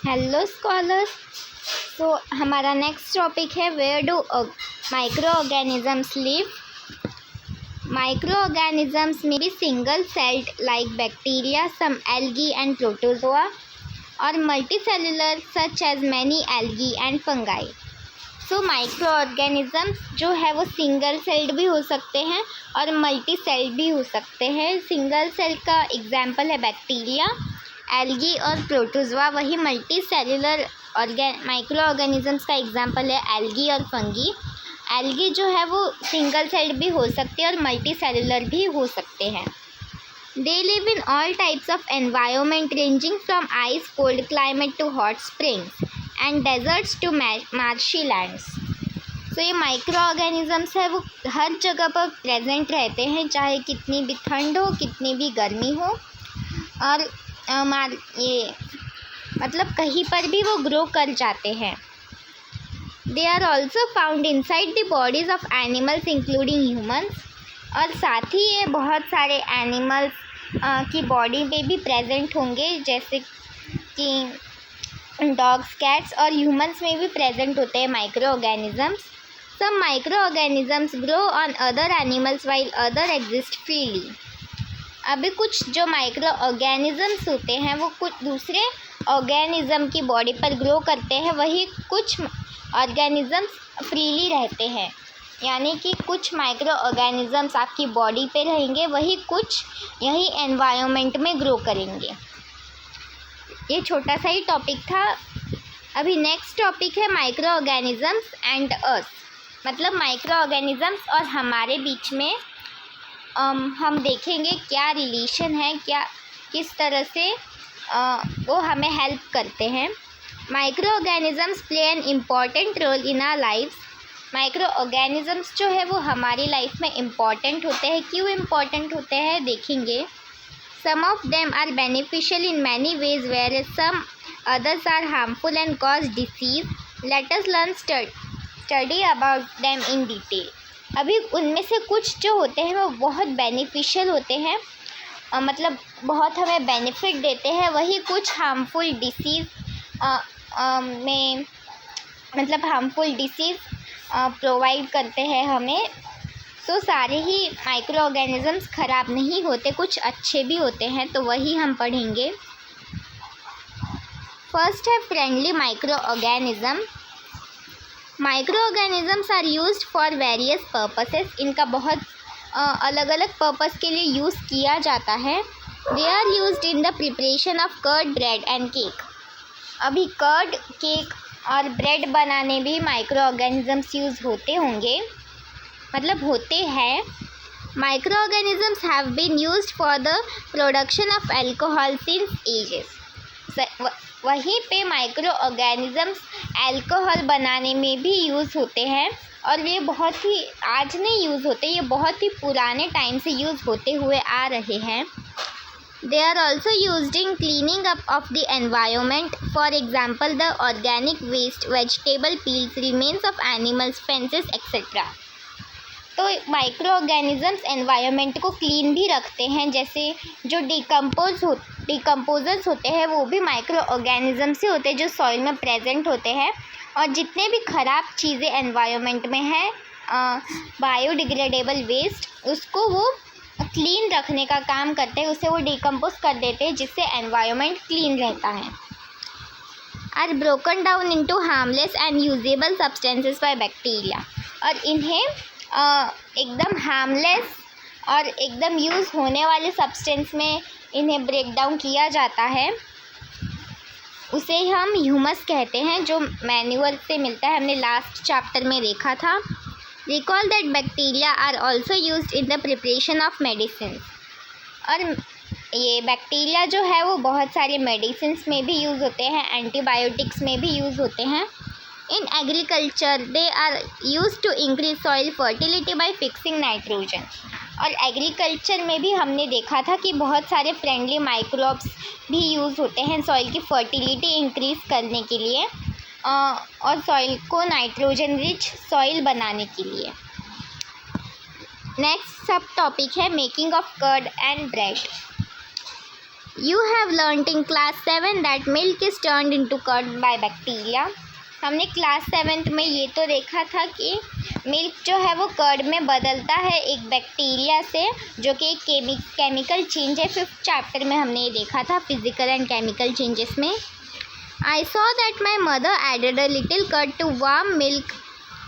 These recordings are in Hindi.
Hello scholars. हमारा नेक्स्ट टॉपिक है where do micro organisms live. Micro organisms में भी single celled like bacteria, some algae and protozoa और multi cellular such as many algae and fungi. Micro organisms जो है वो सिंगल सेल्ड भी हो सकते हैं और मल्टी सेल्ड भी हो सकते हैं। सिंगल सेल का एग्जाम्पल है बैक्टीरिया, एल्गी और प्रोटोजोआ। वही मल्टी सेलुलर माइक्रो ऑर्गेनिजम्स का एग्जाम्पल है एल्गी और फंगी। एल्गी जो है वो सिंगल सेल्ड भी हो सकते हैं और मल्टी सेलुलर भी हो सकते हैं। They live in all types of environment ranging from ice cold climate to hot springs and deserts to marshy lands. ये माइक्रो ऑर्गेनिजम्स है वो हर जगह पर प्रेजेंट रहते हैं, चाहे कितनी भी ठंड हो, कितनी भी गर्मी हो, और ये मतलब कहीं पर भी वो ग्रो कर जाते हैं। They are also found inside the bodies of animals including humans. और साथ ही ये बहुत सारे एनिमल्स की बॉडी में भी प्रेजेंट होंगे, जैसे कि डॉग्स, कैट्स और ह्यूमन्स में भी प्रेजेंट होते हैं microorganisms. Some microorganisms grow on other animals while other exist freely. अभी कुछ जो माइक्रो ऑर्गेनिजम्स होते हैं वो कुछ दूसरे ऑर्गेनिज़म की बॉडी पर ग्रो करते हैं, वही कुछ ऑर्गेनिजम्स फ्रीली रहते हैं। यानी कि कुछ माइक्रो ऑर्गेनिजम्स आपकी बॉडी पे रहेंगे, वही कुछ यही एनवायरनमेंट में ग्रो करेंगे। ये छोटा सा ही टॉपिक था। अभी नेक्स्ट टॉपिक है माइक्रो ऑर्गेनिजम्स एंड अस। मतलब माइक्रो ऑर्गेनिजम्स और हमारे बीच में हम देखेंगे क्या रिलेशन है, किस तरह से वो हमें हेल्प करते हैं। Microorganisms play an important role in our lives. Micro organisms जो है वो हमारी लाइफ में इम्पॉर्टेंट होते हैं। क्यों इम्पॉर्टेंट होते हैं देखेंगे। Some of them are beneficial in many ways where some others are harmful and cause disease. Let us learn study about them in detail. अभी उनमें से कुछ जो होते हैं वो बहुत बेनिफिशियल होते हैं, मतलब बहुत हमें बेनिफिट देते हैं, वही कुछ हार्मफुल डिसीज़ में मतलब हार्मफुल डिसीज़ प्रोवाइड करते हैं हमें। सारे ही माइक्रो ऑर्गेनिजम्स ख़राब नहीं होते, कुछ अच्छे भी होते हैं, तो वही हम पढ़ेंगे। फर्स्ट है friendly microorganism. Microorganisms are used for various purposes. इनका बहुत अलग अलग पर्पस के लिए यूज़ किया जाता है। They are used in the preparation of curd, bread and cake. अभी कर्ड, केक और ब्रेड बनाने भी माइक्रो ऑर्गेनिजम्स यूज़ होते होंगे, मतलब होते हैं। Microorganisms have been used for the production of alcohol since ages. वहीं पे माइक्रो ऑर्गेनिजम्स अल्कोहल बनाने में भी यूज़ होते हैं, और ये बहुत ही आज नहीं यूज़ होते, ये बहुत ही पुराने टाइम से यूज़ होते हुए आ रहे हैं। They are also used in cleaning up of the environment. For example the organic waste, vegetable peels, remains of animals, faeces etcetera. तो माइक्रो ऑर्गेनिजम्स एनवायरनमेंट को क्लीन भी रखते हैं। जैसे जो डिकम्पोजर्स होते हैं वो भी माइक्रो ऑर्गेनिजम्स से होते हैं, जो सॉइल में प्रेजेंट होते हैं, और जितने भी ख़राब चीज़ें एनवायरनमेंट में हैं, बायोडिग्रेडेबल वेस्ट, उसको वो क्लीन रखने का काम करते हैं, उसे वो डिकम्पोज कर देते हैं, जिससे एनवायरनमेंट क्लीन रहता है। Are broken down into harmless and usable substances by bacteria. और इन्हें एकदम हार्मलेस और एकदम यूज़ होने वाले सब्सटेंस में इन्हें ब्रेक डाउन किया जाता है। उसे हम ह्यूमस कहते हैं, जो मैन्यूअल से मिलता है, हमने लास्ट चैप्टर में देखा था। Recall that bacteria are also used in the preparation of medicine. और ये बैक्टीरिया जो है वो बहुत सारे मेडिसिन्स में भी यूज़ होते हैं, एंटीबायोटिक्स में भी यूज़ होते हैं। In agriculture they are use to increase soil fertility by fixing nitrogen. और एग्रीकल्चर में भी हमने देखा था कि बहुत सारे फ्रेंडली माइक्रोब्स भी यूज़ होते हैं सॉइल की फर्टिलिटी इंक्रीज़ करने के लिए, और सॉइल को नाइट्रोजन रिच सॉइल बनाने के लिए। नेक्स्ट सब टॉपिक है making of curd and bread. You have learnt in class 7 that milk is turned into curd by bacteria. हमने क्लास 7th में ये तो देखा था कि मिल्क जो है वो कर्ड में बदलता है एक बैक्टीरिया से, जो कि एक केमिकल चेंज है। 5th चैप्टर में हमने ये देखा था, फिजिकल एंड केमिकल चेंजेस में। I saw that my mother added a little curd to warm milk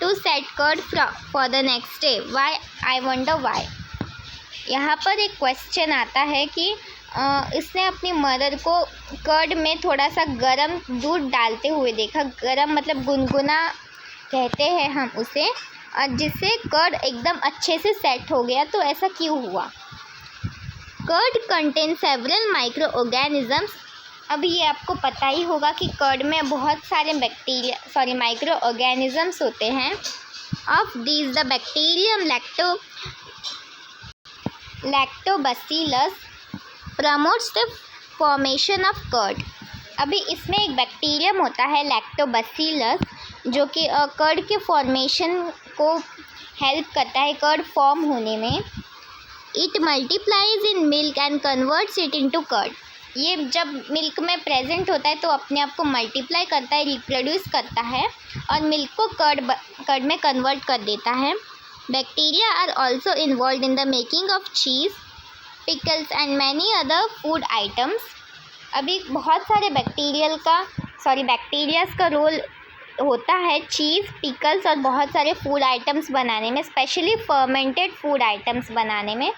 to set curd for the next day. Why? I wonder why. यहाँ पर एक क्वेश्चन आता है कि इसने अपनी मदर को कर्ड में थोड़ा सा गरम दूध डालते हुए देखा। गरम मतलब गुनगुना कहते हैं हम उसे, और जिससे कर्ड एकदम अच्छे से सेट हो गया। तो ऐसा क्यों हुआ? Curd contain several microorganisms. अभी ये आपको पता ही होगा कि कर्ड में बहुत सारे माइक्रो ऑर्गेनिजम्स होते हैं। Of these the bacterium lactobacillus promotes the formation of curd. अभी इसमें एक बैक्टीरियम होता है लैक्टोबैसिलस, जो कि कर्ड के फॉर्मेशन को हेल्प करता है कर्ड फॉर्म होने में। It multiplies in milk and converts it into curd. ये जब मिल्क में प्रेजेंट होता है तो अपने आप को मल्टीप्लाई करता है, रिप्रोड्यूस करता है और मिल्क को कर्ड में कन्वर्ट कर देता है। Bacteria are also involve in the making of cheese, pickles and many other food items. अभी बहुत सारे बैक्टीरियाज का रोल होता है चीज़, पिकल्स और बहुत सारे फूड आइटम्स बनाने में, स्पेशली फर्मेंटेड फूड आइटम्स बनाने में।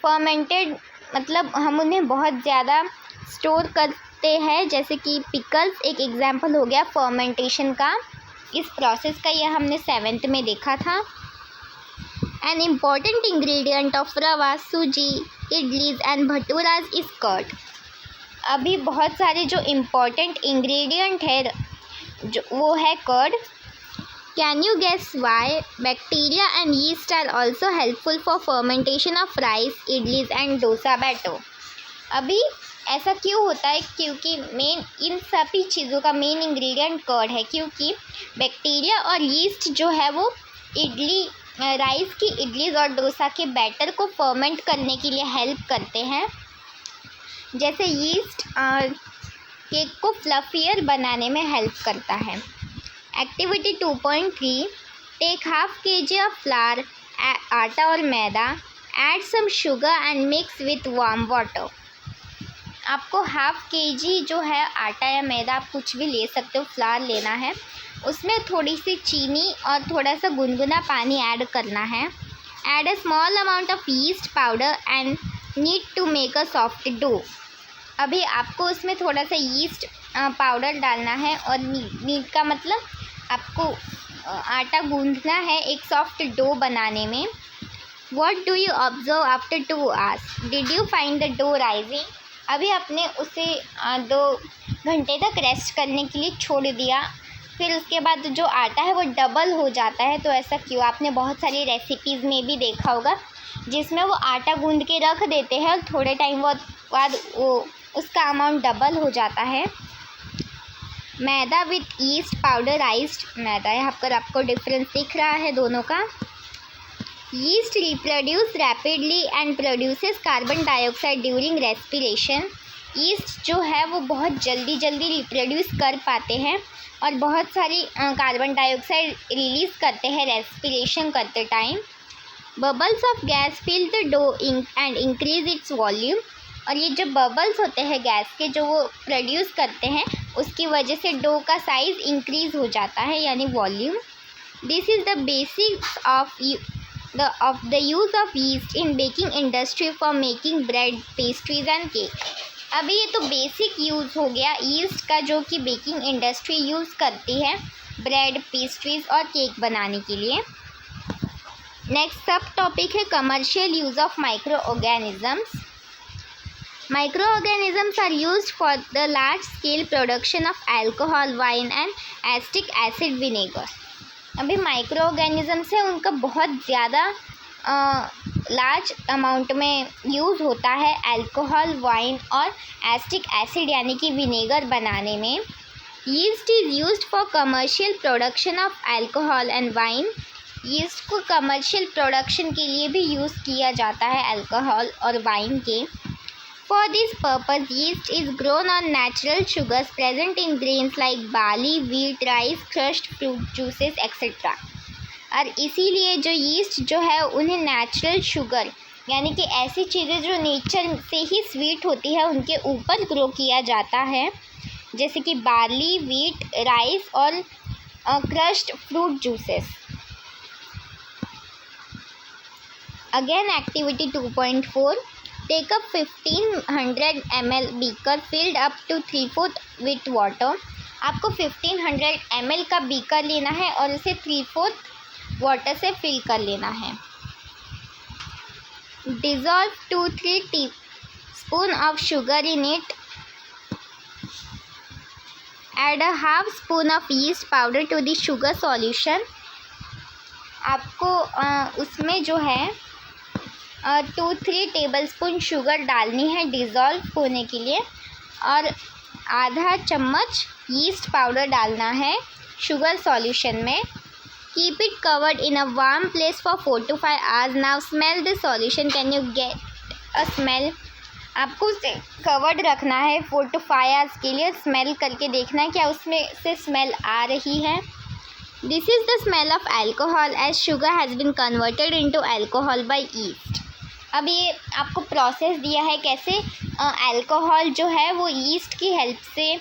फर्मेंटेड मतलब हम उन्हें बहुत ज़्यादा स्टोर करते हैं, जैसे कि पिकल्स एक एग्जाम्पल हो गया फर्मेंटेशन का। इस प्रोसेस का ये हमने 7th में देखा था। An important ingredient of rava, suji, idlis and bhaturas is curd. अभी बहुत सारे जो इम्पॉर्टेंट इंग्रेडिएंट है वो है curd. Can you guess why? Bacteria and yeast are also helpful for fermentation of rice, idlis and dosa batter. अभी ऐसा क्यों होता है? क्योंकि इन सभी चीज़ों का मेन इंग्रेडिएंट कर्ड है, क्योंकि बैक्टीरिया और यीस्ट जो है वो राइस की इडलीज और डोसा के बैटर को फर्मेंट करने के लिए हेल्प करते हैं। जैसे यीस्ट केक को फ्लफियर बनाने में हेल्प करता है। Activity 2.3 take half kg of flour, आटा और मैदा, add some sugar and mix with warm water. आपको हाफ kg जो है आटा या मैदा, आप कुछ भी ले सकते हो, फ्लावर लेना है, उसमें थोड़ी सी चीनी और थोड़ा सा गुनगुना पानी ऐड करना है। Add a small amount of yeast powder and need to make a soft dough. अभी आपको उसमें थोड़ा सा यीस्ट पाउडर डालना है और नीड का मतलब आपको आटा गूंथना है एक सॉफ्ट डो बनाने में। What do you observe after 2 hours? Did you find the dough rising? अभी आपने उसे 2 घंटे तक रेस्ट करने के लिए छोड़ दिया, फिर उसके बाद जो आटा है वो डबल हो जाता है। तो ऐसा क्यों? आपने बहुत सारी रेसिपीज़ में भी देखा होगा जिसमें वो आटा गूंद के रख देते हैं और थोड़े टाइम बाद वो उसका अमाउंट डबल हो जाता है। मैदा विथ यीस्ट पाउडराइज्ड मैदा, यहाँ पर आपको डिफरेंस दिख रहा है दोनों का। Yeast reproduce rapidly and produces carbon dioxide during respiration. Yeast जो है वो बहुत जल्दी रिप्रोड्यूस कर पाते हैं और बहुत सारी कार्बन डाइऑक्साइड रिलीज़ करते हैं रेस्पिरेशन करते time. Bubbles of gas fill the dough and increase its volume. और ये जो बबल्स होते हैं गैस के जो वो प्रोड्यूस करते हैं, उसकी वजह से डो का साइज़ इंक्रीज़ हो जाता है, यानी volume. This is the basics of the use of yeast in baking industry for making bread, pastries and cake. अभी ये तो बेसिक यूज़ हो गया यीस्ट का, जो कि बेकिंग इंडस्ट्री यूज़ करती है ब्रेड, पेस्ट्रीज और केक बनाने के लिए। नेक्स्ट सब टॉपिक है commercial use of micro organisms. Microorganisms are used for the large scale production of alcohol, wine and acetic acid vinegar. अभी माइक्रो ऑर्गेनिजम्स है उनका बहुत ज़्यादा लार्ज अमाउंट में यूज़ होता है अल्कोहल, वाइन और एसिटिक एसिड यानी कि विनेगर बनाने में। Yeast is used for commercial production of alcohol and wine. Yeast को कमर्शियल प्रोडक्शन के लिए भी यूज़ किया जाता है अल्कोहल और वाइन के। For this purpose, yeast is grown on natural sugars present in grains like barley, wheat, rice, crushed fruit juices, etc. और इसीलिए जो यीस्ट जो है उन्हें नेचुरल शुगर यानी कि ऐसी चीज़ें जो नेचर से ही स्वीट होती है उनके ऊपर ग्रो किया जाता है, जैसे कि बार्ली, व्हीट, राइस और crushed fruit juices. Again activity 2.4, take up 1500 ml beaker filled up to 3/4 with water. आपको 1500 ml का बीकर लेना है और उसे 3/4 वाटर से फिल कर लेना है। Dissolve 2-3 teaspoon of sugar in it, add a half spoon of yeast powder to the sugar solution. आपको उसमें जो है 2-3 टेबलस्पून शुगर डालनी है डिज़ोल्व होने के लिए, और आधा चम्मच यीस्ट पाउडर डालना है शुगर सॉल्यूशन में। Keep it covered in a warm place for 4 to 5 hours। Now smell the solution, can you get a smell. आपको उसे कवर्ड रखना है 4 to 5 hours के लिए। स्मेल करके देखना है क्या उसमें से स्मेल आ रही है। This is the smell of alcohol as sugar has been converted into alcohol by yeast. अब ये आपको प्रोसेस दिया है कैसे अल्कोहल जो है वो ईस्ट की हेल्प से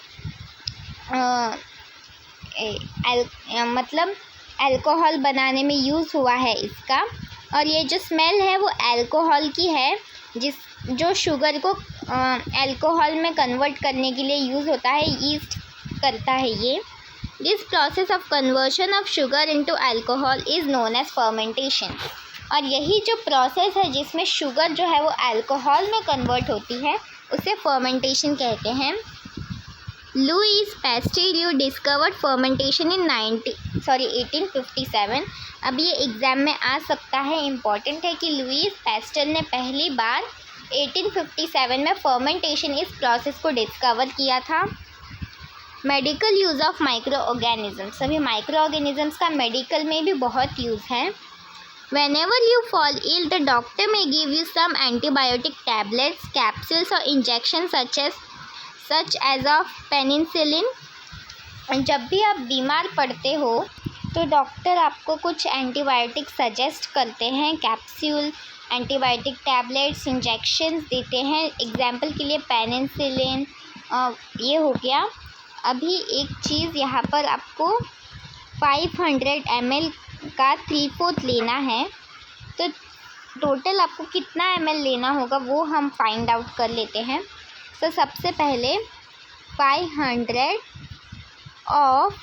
मतलब अल्कोहल बनाने में यूज़ हुआ है इसका। और ये जो स्मेल है वो अल्कोहल की है, जो शुगर को अल्कोहल में कन्वर्ट करने के लिए यूज़ होता है, ईस्ट करता है ये। This process of conversion of sugar into alcohol is known as fermentation. और यही जो प्रोसेस है जिसमें शुगर जो है वो अल्कोहल में कन्वर्ट होती है उसे फर्मेंटेशन कहते हैं। लुईस पास्चर डिस्कवर्ड फर्मेंटेशन इन 1857। अब ये एग्ज़ाम में आ सकता है, इम्पॉर्टेंट है कि लुईस पास्चर ने पहली बार 1857 में फर्मेंटेशन इस प्रोसेस को डिस्कवर किया था। Medical use of micro organisms. अभी माइक्रो ऑर्गेनिजम्स का मेडिकल में भी बहुत यूज़ है। Whenever you fall ill, the doctor may give you some antibiotic tablets, capsules or injections such as of penicillin। जब भी आप बीमार पड़ते हो तो डॉक्टर आपको कुछ एंटीबायोटिक सजेस्ट करते हैं, कैप्सूल, एंटीबायोटिक टैबलेट्स, इंजेक्शंस देते हैं। एग्जाम्पल के लिए पेनिसिलिन ये हो गया। अभी एक चीज़ यहाँ पर आपको 500 ml का 3/4 लेना है, तो टोटल आपको कितना ml लेना होगा वो हम फाइंड आउट कर लेते हैं। तो सबसे पहले 500 ऑफ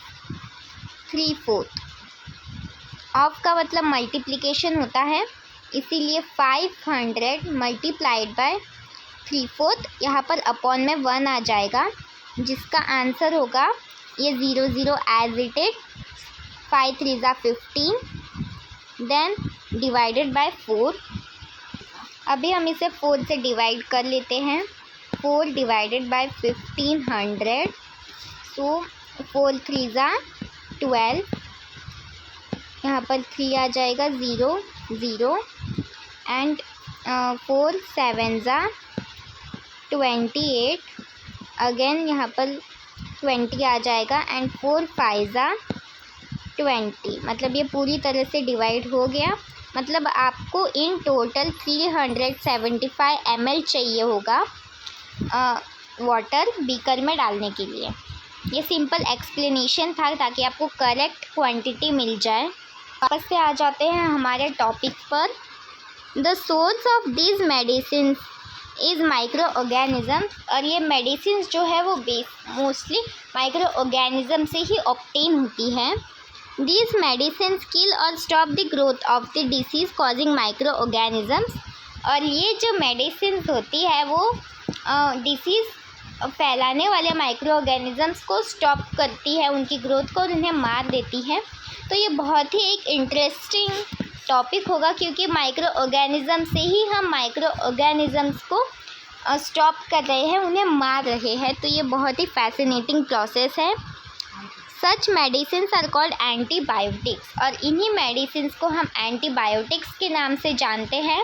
3/4, ऑफ का मतलब मल्टीप्लिकेशन होता है, इसीलिए 500 मल्टीप्लाइड बाय 3/4, यहाँ पर अपॉन में 1 आ जाएगा, जिसका आंसर होगा ये 0 as it is. 5 3 15, then divided by 4। अभी हम इसे 4 से डिवाइड कर लेते हैं। 4 डिवाइडेड बाय 1500, सो 4 3 12, यहाँ पर 3 आ जाएगा, 0 एंड 4 7 28, अगेन यहाँ पर 20 आ जाएगा एंड 4 5 20। मतलब ये पूरी तरह से डिवाइड हो गया। मतलब आपको इन टोटल 375 ml चाहिए होगा वाटर बीकर में डालने के लिए। ये सिंपल एक्सप्लेनेशन था ताकि आपको करेक्ट क्वांटिटी मिल जाए। वापस से आ जाते हैं हमारे टॉपिक पर। The source of this medicine is micro organism. और ये मेडिसिन जो है वो मोस्टली माइक्रो ऑर्गेनिज्म से ही ऑब्टेन होती है। These medicines kill or stop the growth of the disease causing microorganisms। और ये जो मेडिसिन होती है वो डिसीज़ फैलाने वाले माइक्रो ऑर्गेनिजम्स को स्टॉप करती है, उनकी ग्रोथ को, और उन्हें मार देती है। तो ये बहुत ही एक इंटरेस्टिंग टॉपिक होगा, क्योंकि माइक्रो ऑर्गेनिज्म से ही हम माइक्रो ऑर्गेनिजम्स को स्टॉप कर रहे हैं, उन्हें मार रहे हैं। तो ये बहुत ही फैसिनेटिंग प्रोसेस है। सच मेडिसिन्स आर कॉल्ड एंटीबायोटिक्स। और इन्हीं मेडिसिन्स को हम एंटीबायोटिक्स के नाम से जानते हैं।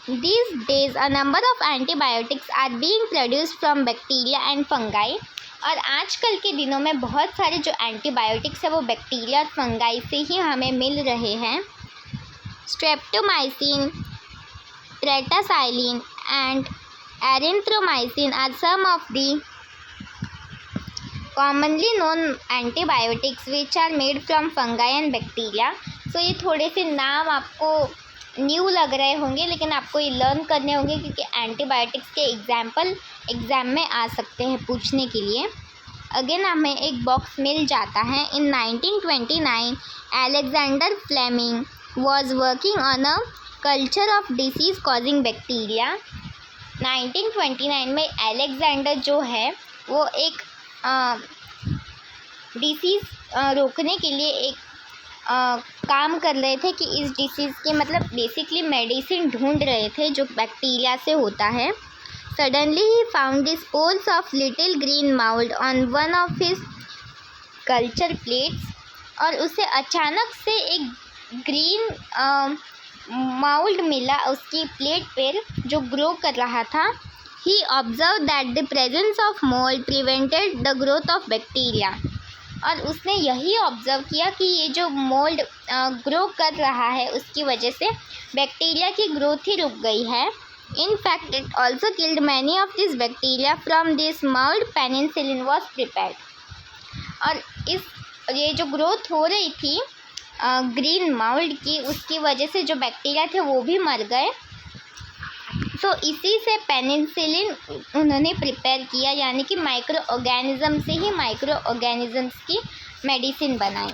These days a number of antibiotics are being produced from bacteria and fungi. और आजकल के दिनों में बहुत सारे जो एंटीबायोटिक्स है वो बैक्टीरिया और फंगाई से ही हमें मिल रहे हैं. Streptomycin, tetracycline and erythromycin are some of the commonly known antibiotics which are made from fungi and bacteria. So ये थोड़े से नाम आपको न्यू लग रहे होंगे, लेकिन आपको ये लर्न करने होंगे क्योंकि एंटीबायोटिक्स के एग्जाम्पल एग्ज़ाम में आ सकते हैं पूछने के लिए. अगेन हमें एक बॉक्स मिल जाता है. In 1929 Alexander Fleming was working on a culture of disease causing bacteria. 1929 में अलेक्जेंडर जो है वो एक डिसीज़ रोकने के लिए एक काम कर रहे थे कि इस डिसीज़ के मतलब बेसिकली मेडिसिन ढूंढ रहे थे जो बैक्टीरिया से होता है. Suddenly he found the spores of little green mould on one of his culture plates. और उसे अचानक से एक ग्रीन माउल्ड मिला उसकी प्लेट पर जो ग्रो कर रहा था. He observed that the presence of mold prevented the growth of bacteria. और उसने यही ऑब्ज़र्व किया कि ये जो मोल्ड ग्रो कर रहा है उसकी वजह से बैक्टीरिया की ग्रोथ ही रुक गई है. In fact it also killed many of this bacteria from this mould penicillin was prepared. और ये जो ग्रोथ हो रही थी ग्रीन मोल्ड की उसकी वजह से जो बैक्टीरिया थे वो भी मर गए. सो इसी से पेनिसिलिन उन्होंने प्रिपेयर किया, यानी कि माइक्रो ऑर्गेनिज्म से ही माइक्रो ऑर्गेनिजम्स की मेडिसिन बनाई.